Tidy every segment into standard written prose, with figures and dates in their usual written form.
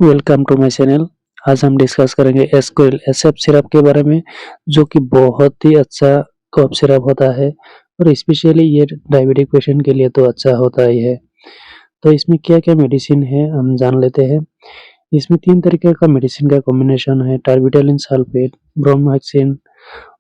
Welcome to my channel. आज हम discuss करेंगे एस्क्विल एसएफ सिरप के बारे में, जो कि बहुत ही अच्छा कफ सिरप होता है और स्पेशली ये डायबिटिक पेशेंट के लिए तो अच्छा होता ही है। तो इसमें क्या-क्या मेडिसिन है हम जान लेते हैं। इसमें 3 तरीके का मेडिसिन का कॉम्बिनेशन है, टर्बिटोलिन सल्फेट, ब्रोमोहेक्सिन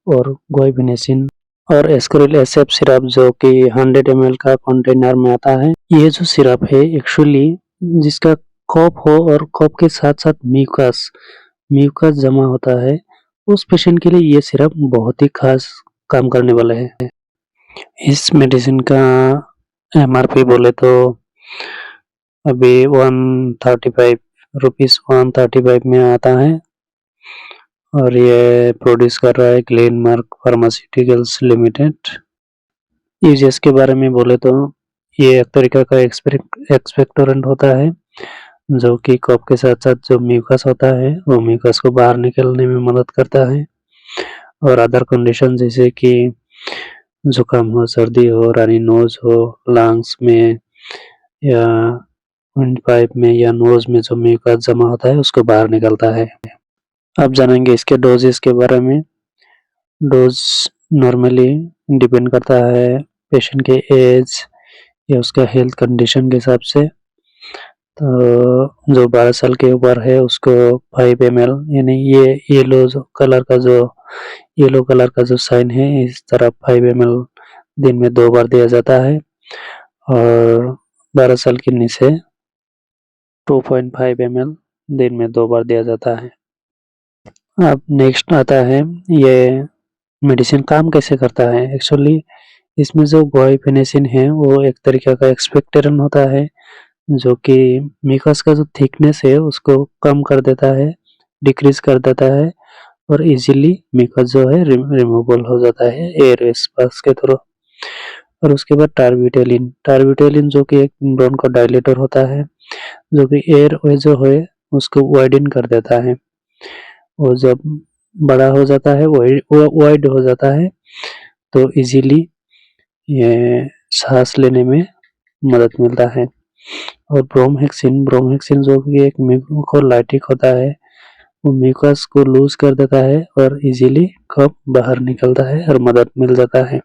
और गुआइफेनेसिन और एस्क्विल एसएफ सिरप जो कि 100 ml का कंटेनर में आता है। ये जो सिरप है एक्चुअली जिसका कफ हो और कफ के साथ-साथ म्यूकस जमा होता है, उस पेशेंट के लिए ये सिरप बहुत ही ख़ास काम करने वाला है। इस मेडिसिन का एमआरपी बोले तो अभी 135 रुपीज़ 135 में आता है और ये प्रोड्यूस कर रहा है ग्लेनमार्क फार्मास्यूटिकल्स लिमिटेड। यूजेस के बारे में बोले तो ये एक तरीका का एक्सपेक्टोरेंट होता है, जो कि कफ के साथ-साथ जो म्यूकस होता है, वो म्यूकस को बाहर निकलने में मदद करता है और अदर कंडीशन जैसे कि जुकाम हो, सर्दी हो, रनी नोज़ हो, लंग्स में या विंड पाइप में या नोज़ में जो म्यूकस जमा होता है, उसको बाहर निकलता है। अब जानेंगे इसके डोजेस के बारे में। डोज़ नॉर्मली डिपेंड करता है पेशेंट के एज या उसका हेल्थ कंडीशन के हिसाब से। तो जो 12 साल के ऊपर है उसको 5 ml यानी ये येलो कलर का जो साइन है इस तरह 5 ml दिन में 2 बार दिया जाता है और 12 साल के नीचे 2.5 ml दिन में 2 बार दिया जाता है। अब नेक्स्ट आता है ये मेडिसिन काम कैसे करता है। एक्चुअली इसमें जो गुआइफेनेसिन है वो एक तरीके का एक्सपेक्टोरेंट होता है, जो कि म्यूकस का जो थिकनेस है उसको कम कर देता है, डिक्रीज कर देता है और इजीली म्यूकस जो है रिमूवल हो जाता है एयर पास के थ्रू। और उसके बाद टर्बिटोलिन जो कि एक ब्रोंकोडायलेटर होता है, जो कि एयर वे जो है उसको वाइडन कर देता है। वो जब बड़ा हो जाता है, वाइड हो जाता है, तो इजीली ये सांस लेने में मदद मिलता है। और ब्रोमहेक्सिन जो कि एक म्यूकोलाइटिक होता है, वो म्यूकस को लूज कर देता है और इजीली कफ बाहर निकलता है और मदद मिल जाता है।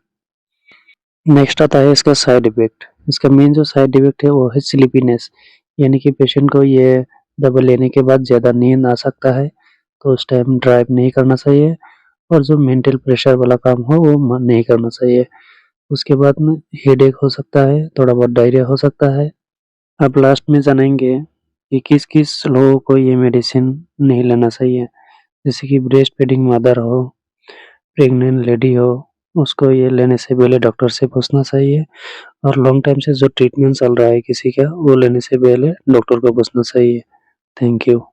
नेक्स्ट आता है इसका साइड इफेक्ट। इसका मेन जो साइड इफेक्ट है वो है स्लीपीनेस, यानी कि पेशेंट को ये दवा लेने के बाद ज़्यादा नींद आ सकता है, तो उस टाइम ड्राइव नहीं करना चाहिए और जो मेंटल प्रेशर वाला काम हो वो नहीं करना चाहिए। उसके बाद में हेडेक हो सकता है, थोड़ा बहुत डायरिया हो सकता है। अब लास्ट में जानेंगे कि किस-किस लोगों को ये मेडिसिन नहीं लेना चाहिए। जैसे कि ब्रेस्ट फीडिंग मदर हो, प्रेग्नेंट लेडी हो, उसको ये लेने से पहले डॉक्टर से पूछना चाहिए और लॉन्ग टाइम से जो ट्रीटमेंट चल रहा है किसी का, वो लेने से पहले डॉक्टर को पूछना चाहिए। Thank you.